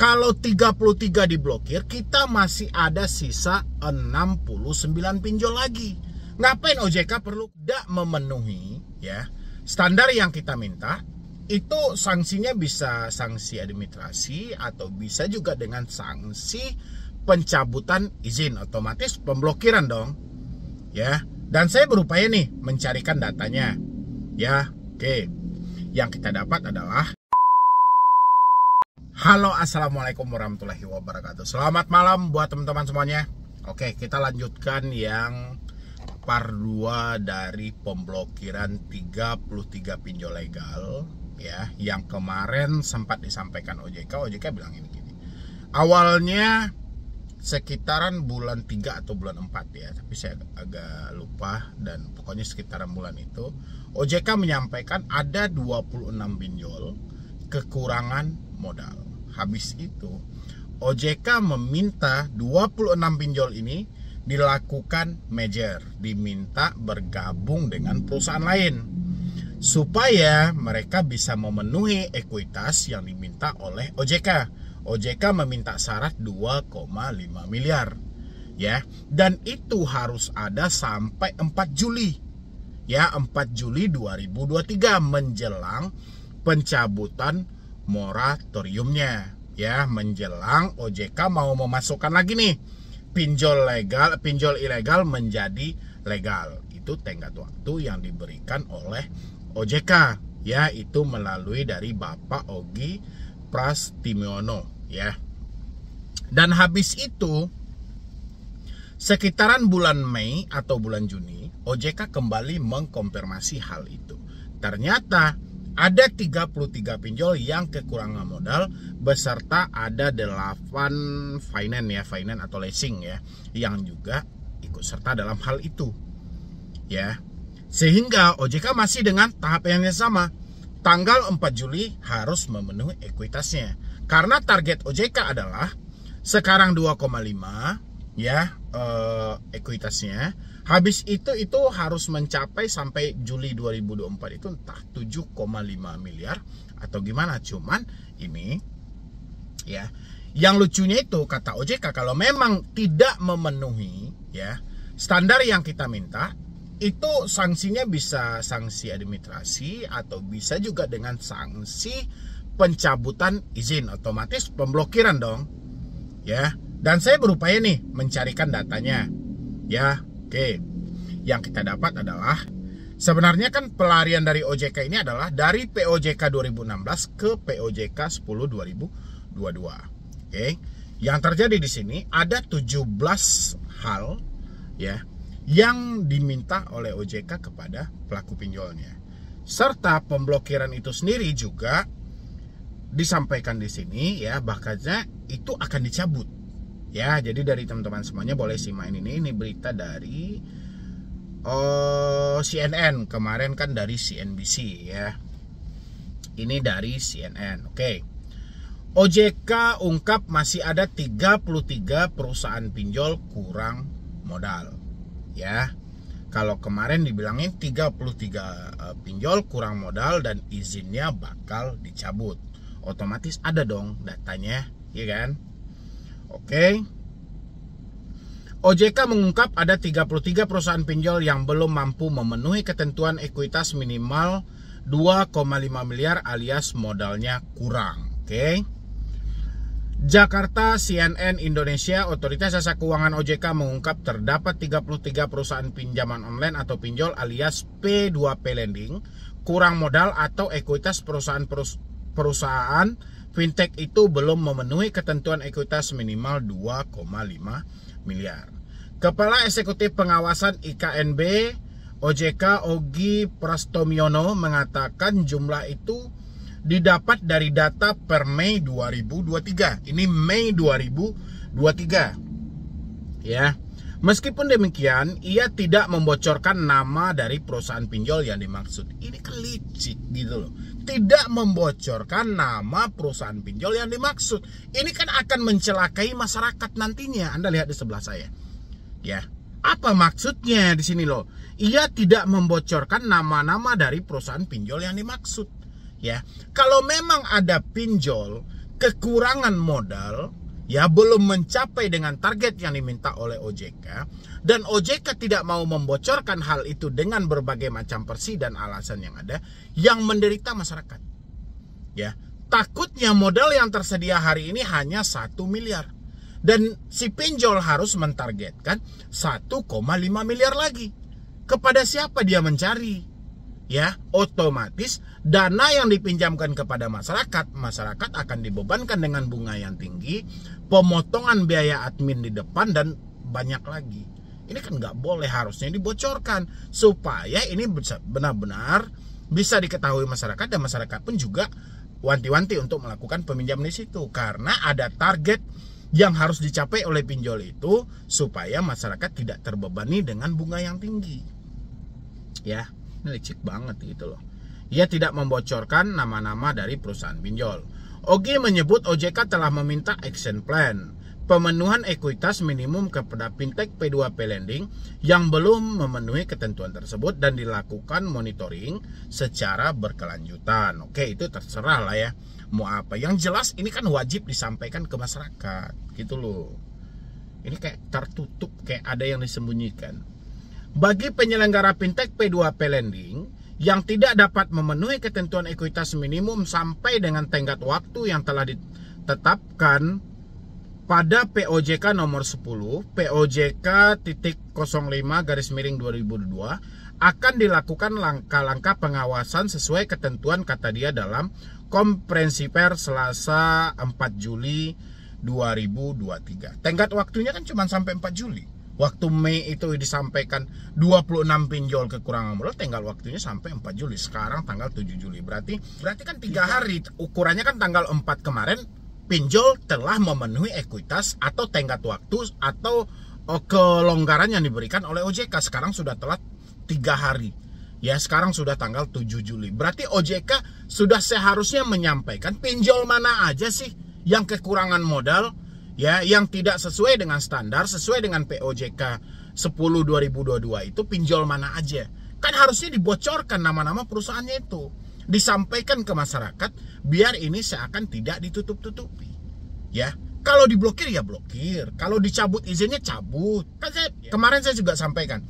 Kalau 33 diblokir, kita masih ada sisa 69 pinjol lagi. Ngapain OJK perlu tidak memenuhi ya standar yang kita minta? Itu sanksinya bisa sanksi administrasi atau bisa juga dengan sanksi pencabutan izin, otomatis pemblokiran dong. Ya. Dan saya berupaya nih mencarikan datanya. Ya, oke. Yang kita dapat adalah halo, assalamualaikum warahmatullahi wabarakatuh. Selamat malam buat teman-teman semuanya. Oke, kita lanjutkan yang part 2 dari pemblokiran 33 pinjol legal ya, yang kemarin sempat disampaikan OJK. OJK bilang ini gini. Awalnya sekitaran bulan 3 atau bulan 4 ya, tapi saya agak lupa, dan pokoknya sekitaran bulan itu OJK menyampaikan ada 26 pinjol kekurangan modal. Habis itu OJK meminta 26 pinjol ini dilakukan merger, diminta bergabung dengan perusahaan lain supaya mereka bisa memenuhi ekuitas yang diminta oleh OJK. OJK meminta syarat 2,5 miliar ya, dan itu harus ada sampai 4 Juli ya, 4 Juli 2023 menjelang pencabutan moratoriumnya ya, menjelang OJK mau memasukkan lagi nih pinjol legal, pinjol ilegal menjadi legal. Itu tenggat waktu yang diberikan oleh OJK ya, itu melalui dari Bapak Ogi Prastimyono ya. Dan habis itu sekitaran bulan Mei atau bulan Juni OJK kembali mengkonfirmasi hal itu. Ternyata ada 33 pinjol yang kekurangan modal beserta ada 8 finance atau leasing ya, yang juga ikut serta dalam hal itu ya. Sehingga OJK masih dengan tahap yang sama. Tanggal 4 Juli harus memenuhi ekuitasnya. Karena target OJK adalah sekarang 2,5 ya ekuitasnya. Habis itu harus mencapai sampai Juli 2024 itu entah 7,5 miliar atau gimana. Cuman ini ya, yang lucunya itu kata OJK, kalau memang tidak memenuhi ya standar yang kita minta, itu sanksinya bisa sanksi administrasi atau bisa juga dengan sanksi pencabutan izin, otomatis pemblokiran dong ya. Dan saya berupaya nih mencarikan datanya ya. Oke, yang kita dapat adalah sebenarnya kan pelarian dari OJK ini adalah dari POJK 2016 ke POJK 10 2022. Oke, yang terjadi di sini ada 17 hal ya yang diminta oleh OJK kepada pelaku pinjolnya, serta pemblokiran itu sendiri juga disampaikan di sini ya, bahkannya itu akan dicabut. Ya, jadi dari teman-teman semuanya boleh simak ini berita dari CNN kemarin, kan dari CNBC ya. Ini dari CNN. Oke. OJK ungkap masih ada 33 perusahaan pinjol kurang modal. Ya. Kalau kemarin dibilangin 33 pinjol kurang modal dan izinnya bakal dicabut. Otomatis ada dong datanya, ya kan? Oke. OJK mengungkap ada 33 perusahaan pinjol yang belum mampu memenuhi ketentuan ekuitas minimal 2,5 miliar alias modalnya kurang. Oke. Jakarta, CNN Indonesia, Otoritas Jasa Keuangan OJK mengungkap terdapat 33 perusahaan pinjaman online atau pinjol alias P2P lending kurang modal atau ekuitas perusahaan fintech itu belum memenuhi ketentuan ekuitas minimal 2,5 miliar. Kepala Eksekutif Pengawasan IKNB OJK Ogi Prastomyono mengatakan jumlah itu didapat dari data per Mei 2023. Ini Mei 2023. Ya. Meskipun demikian, ia tidak membocorkan nama dari perusahaan pinjol yang dimaksud. Ini kan licik gitu loh. Tidak membocorkan nama perusahaan pinjol yang dimaksud. Ini kan akan mencelakai masyarakat nantinya. Anda lihat di sebelah saya. Ya. Apa maksudnya di sini loh? Ia tidak membocorkan nama-nama dari perusahaan pinjol yang dimaksud. Ya. Kalau memang ada pinjol kekurangan modal, ya belum mencapai dengan target yang diminta oleh OJK, dan OJK tidak mau membocorkan hal itu dengan berbagai macam versi dan alasan yang ada, yang menderita masyarakat. Ya, takutnya modal yang tersedia hari ini hanya 1 miliar. Dan si pinjol harus mentargetkan 1,5 miliar lagi. Kepada siapa dia mencari? Ya, otomatis dana yang dipinjamkan kepada masyarakat akan dibebankan dengan bunga yang tinggi, pemotongan biaya admin di depan, dan banyak lagi. Ini kan nggak boleh, harusnya dibocorkan supaya ini benar-benar bisa diketahui masyarakat, dan masyarakat pun juga wanti-wanti untuk melakukan peminjam di situ, karena ada target yang harus dicapai oleh pinjol itu supaya masyarakat tidak terbebani dengan bunga yang tinggi. Ya, ini licik banget gitu loh. Ia tidak membocorkan nama-nama dari perusahaan pinjol. Ogi menyebut OJK telah meminta action plan, pemenuhan ekuitas minimum kepada fintech P2P lending yang belum memenuhi ketentuan tersebut, dan dilakukan monitoring secara berkelanjutan. Oke, itu terserah lah ya, mau apa. Yang jelas ini kan wajib disampaikan ke masyarakat gitu loh. Ini kayak tertutup, kayak ada yang disembunyikan. Bagi penyelenggara fintech P2P lending yang tidak dapat memenuhi ketentuan ekuitas minimum sampai dengan tenggat waktu yang telah ditetapkan pada POJK nomor 10 POJK.05/2022, akan dilakukan langkah-langkah pengawasan sesuai ketentuan, kata dia dalam konferensi pers Selasa 4 Juli 2023. Tenggat waktunya kan cuma sampai 4 Juli. Waktu Mei itu disampaikan 26 pinjol kekurangan modal, tanggal waktunya sampai 4 Juli. Sekarang tanggal 7 Juli. Berarti kan 3 hari. Ukurannya kan tanggal 4 kemarin pinjol telah memenuhi ekuitas atau tenggat waktu atau kelonggaran yang diberikan oleh OJK. Sekarang sudah telat 3 hari. Ya, sekarang sudah tanggal 7 Juli. Berarti OJK sudah seharusnya menyampaikan pinjol mana aja sih yang kekurangan modal, ya, yang tidak sesuai dengan standar, sesuai dengan POJK 10/2022 itu pinjol mana aja. Kan harusnya dibocorkan nama-nama perusahaannya itu, disampaikan ke masyarakat biar ini seakan tidak ditutup-tutupi. Ya, kalau diblokir ya blokir, kalau dicabut izinnya cabut. Kan kemarin saya juga sampaikan,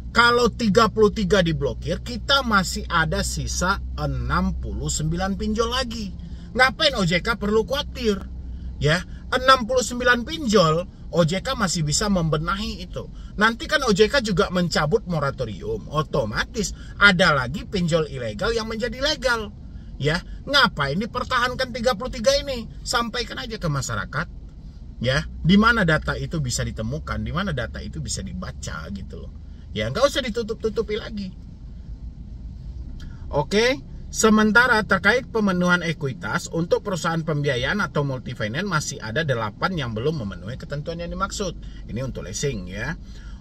kalau 33 diblokir, kita masih ada sisa 69 pinjol lagi. Ngapain OJK perlu khawatir? Ya, 69 pinjol OJK masih bisa membenahi itu. Nanti kan OJK juga mencabut moratorium, otomatis ada lagi pinjol ilegal yang menjadi legal. Ya, ngapain dipertahankan 33 ini? Sampaikan aja ke masyarakat. Ya, di mana data itu bisa ditemukan, di mana data itu bisa dibaca gitu loh. Ya, nggak usah ditutup-tutupi lagi. Oke. Sementara terkait pemenuhan ekuitas untuk perusahaan pembiayaan atau multifinance masih ada 8 yang belum memenuhi ketentuan yang dimaksud. Ini untuk leasing ya.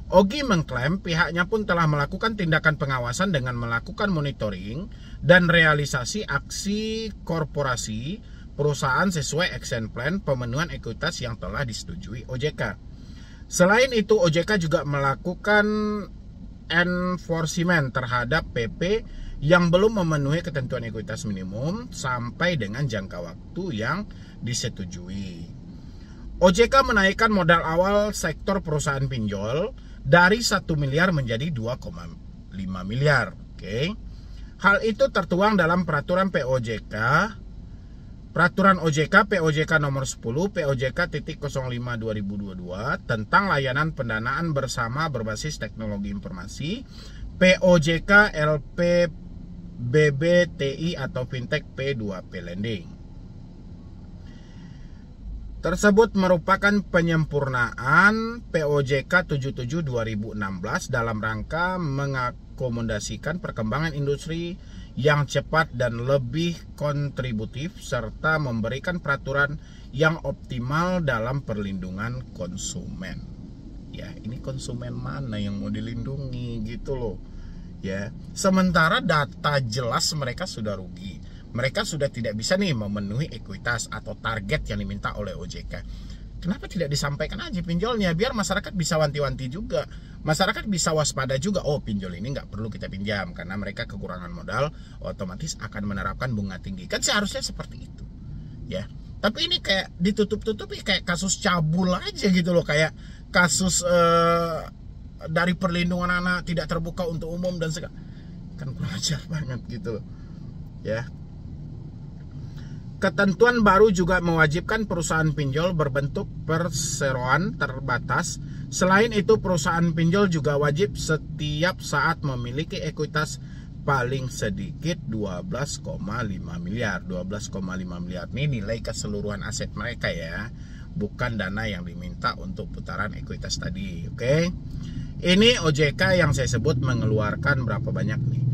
Ogi mengklaim pihaknya pun telah melakukan tindakan pengawasan dengan melakukan monitoring dan realisasi aksi korporasi perusahaan sesuai action plan pemenuhan ekuitas yang telah disetujui OJK. Selain itu, OJK juga melakukan enforcement terhadap PP yang belum memenuhi ketentuan ekuitas minimum sampai dengan jangka waktu yang disetujui. OJK menaikkan modal awal sektor perusahaan pinjol dari 1 miliar menjadi 2,5 miliar. Oke. Hal itu tertuang dalam peraturan OJK POJK nomor 10 POJK.05/2022 tentang layanan pendanaan bersama berbasis teknologi informasi, POJK LPBBTI atau fintech P2P lending. Tersebut merupakan penyempurnaan POJK 77/2016 dalam rangka mengakomodasikan perkembangan industri yang cepat dan lebih kontributif serta memberikan peraturan yang optimal dalam perlindungan konsumen. Ya, ini konsumen mana yang mau dilindungi gitu loh. Ya, sementara data jelas mereka sudah rugi. Mereka sudah tidak bisa nih memenuhi ekuitas atau target yang diminta oleh OJK. Kenapa tidak disampaikan aja pinjolnya, biar masyarakat bisa wanti-wanti juga. Masyarakat bisa waspada juga, oh pinjol ini nggak perlu kita pinjam karena mereka kekurangan modal, otomatis akan menerapkan bunga tinggi. Kan seharusnya seperti itu. Ya, Tapi ini kayak ditutup-tutupi kayak kasus cabul aja gitu loh, kayak kasus dari perlindungan anak tidak terbuka untuk umum dan segala, kan kurang ajar banget gitu loh ya. Ketentuan baru juga mewajibkan perusahaan pinjol berbentuk perseroan terbatas. Selain itu, perusahaan pinjol juga wajib setiap saat memiliki ekuitas paling sedikit 12,5 miliar. 12,5 miliar ini nilai keseluruhan aset mereka ya, bukan dana yang diminta untuk putaran ekuitas tadi. Oke. Ini OJK yang saya sebut mengeluarkan berapa banyak nih?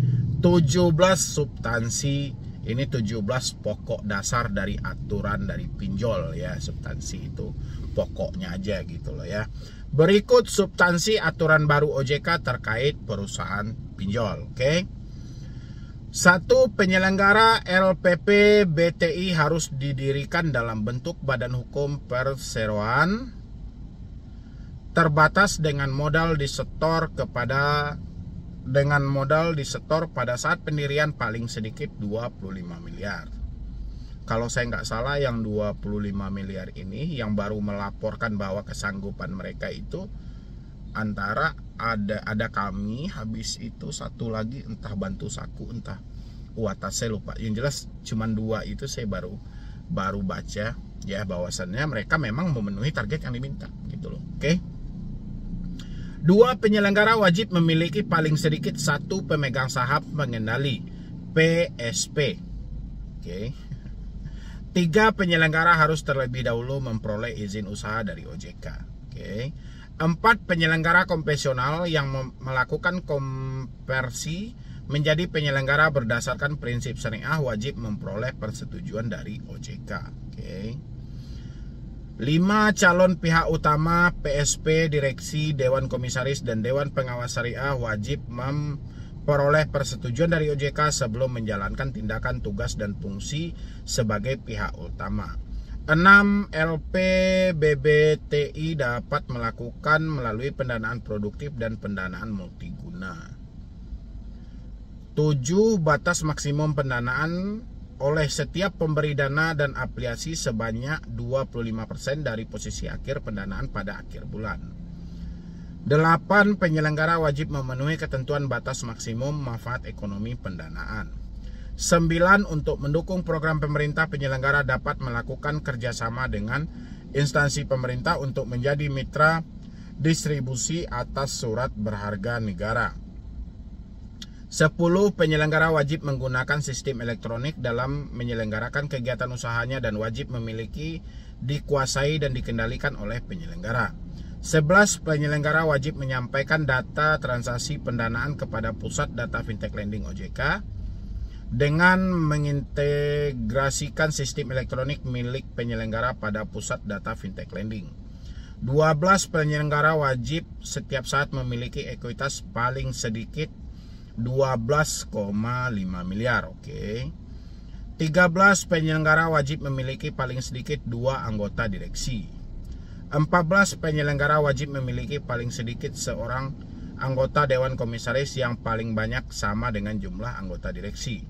17 substansi. Ini 17 pokok dasar dari aturan dari pinjol ya. Substansi itu pokoknya aja gitu loh ya. Berikut substansi aturan baru OJK terkait perusahaan pinjol. Oke. 1. Penyelenggara LPP BTI harus didirikan dalam bentuk badan hukum perseroan terbatas dengan modal disetor pada saat pendirian paling sedikit 25 miliar. Kalau saya nggak salah yang 25 miliar ini yang baru melaporkan bahwa kesanggupan mereka itu antara ada kami, habis itu satu lagi entah Bantu Saku, entah Uatas, saya lupa. Yang jelas cuman 2 itu saya baru baca ya, bahwasannya mereka memang memenuhi target yang diminta gitu loh. Oke. 2. Penyelenggara wajib memiliki paling sedikit 1 pemegang saham pengendali PSP. Oke. 3. Penyelenggara harus terlebih dahulu memperoleh izin usaha dari OJK. Oke. 4. Penyelenggara konvensional yang melakukan konversi menjadi penyelenggara berdasarkan prinsip syariah wajib memperoleh persetujuan dari OJK. Oke. 5. Calon pihak utama PSP, direksi, dewan komisaris, dan dewan pengawas syariah wajib memperoleh persetujuan dari OJK sebelum menjalankan tindakan tugas dan fungsi sebagai pihak utama. 6. LPBBTI dapat melakukan melalui pendanaan produktif dan pendanaan multiguna. 7. Batas maksimum pendanaan oleh setiap pemberi dana dan afiliasi sebanyak 25% dari posisi akhir pendanaan pada akhir bulan. 8. Penyelenggara wajib memenuhi ketentuan batas maksimum manfaat ekonomi pendanaan. 9. Untuk mendukung program pemerintah, penyelenggara dapat melakukan kerjasama dengan instansi pemerintah untuk menjadi mitra distribusi atas surat berharga negara. 10. Penyelenggara wajib menggunakan sistem elektronik dalam menyelenggarakan kegiatan usahanya dan wajib memiliki, dikuasai dan dikendalikan oleh penyelenggara. 11. Penyelenggara wajib menyampaikan data transaksi pendanaan kepada Pusat Data Fintech Lending OJK dengan mengintegrasikan sistem elektronik milik penyelenggara pada Pusat Data Fintech Lending. 12. Penyelenggara wajib setiap saat memiliki ekuitas paling sedikit 12,5 miliar. Oke. 13. Penyelenggara wajib memiliki paling sedikit 2 anggota direksi. 14. Penyelenggara wajib memiliki paling sedikit 1 anggota dewan komisaris yang paling banyak sama dengan jumlah anggota direksi.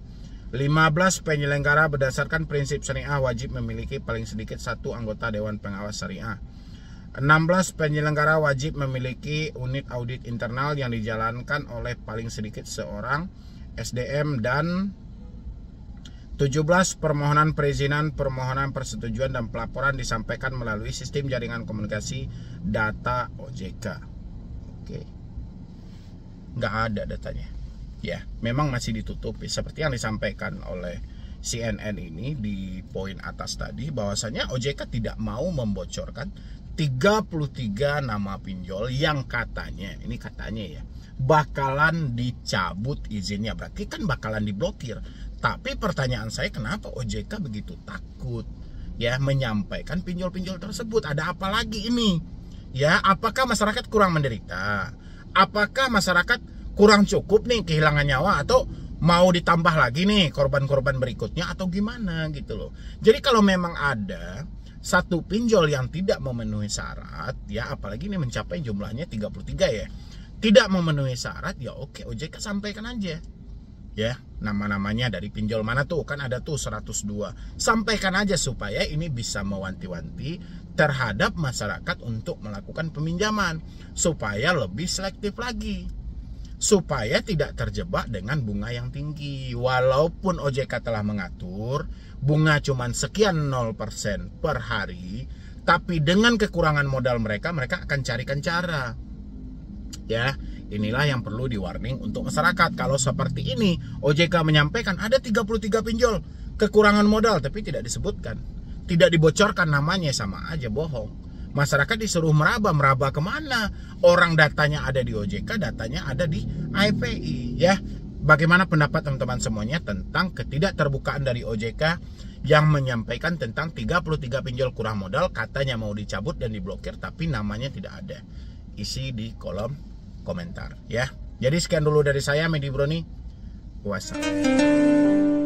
15. Penyelenggara berdasarkan prinsip syariah wajib memiliki paling sedikit 1 anggota dewan pengawas syariah. 16. Penyelenggara wajib memiliki unit audit internal yang dijalankan oleh paling sedikit 1 SDM. Dan 17. Permohonan perizinan, permohonan persetujuan, dan pelaporan disampaikan melalui sistem jaringan komunikasi data OJK. Oke. Nggak ada datanya. Ya, memang masih ditutupi. Seperti yang disampaikan oleh CNN ini di poin atas tadi, bahwasanya OJK tidak mau membocorkan 33 nama pinjol yang katanya, ini katanya ya, bakalan dicabut izinnya. Berarti kan bakalan diblokir. Tapi pertanyaan saya, kenapa OJK begitu takut ya menyampaikan pinjol-pinjol tersebut? Ada apa lagi ini? Ya, apakah masyarakat kurang menderita? Apakah masyarakat kurang cukup nih kehilangan nyawa, atau mau ditambah lagi nih korban-korban berikutnya, atau gimana gitu loh. Jadi kalau memang ada satu pinjol yang tidak memenuhi syarat ya, apalagi ini mencapai jumlahnya 33 ya, tidak memenuhi syarat, ya oke, OJK sampaikan aja ya, nama-namanya dari pinjol mana tuh, kan ada tuh 102. Sampaikan aja supaya ini bisa mewanti-wanti terhadap masyarakat untuk melakukan peminjaman, supaya lebih selektif lagi, supaya tidak terjebak dengan bunga yang tinggi. Walaupun OJK telah mengatur bunga cuman sekian 0% per hari, tapi dengan kekurangan modal mereka akan carikan cara. Ya, inilah yang perlu di-warning untuk masyarakat. Kalau seperti ini, OJK menyampaikan ada 33 pinjol kekurangan modal, tapi tidak disebutkan, tidak dibocorkan namanya, sama aja bohong. Masyarakat disuruh meraba kemana? Orang datanya ada di OJK, datanya ada di AFPI. Ya, bagaimana pendapat teman-teman semuanya tentang ketidakterbukaan dari OJK yang menyampaikan tentang 33 pinjol kurang modal, katanya mau dicabut dan diblokir, tapi namanya tidak ada? Isi di kolom komentar ya. Jadi sekian dulu dari saya, Medi Broni. Wassalam.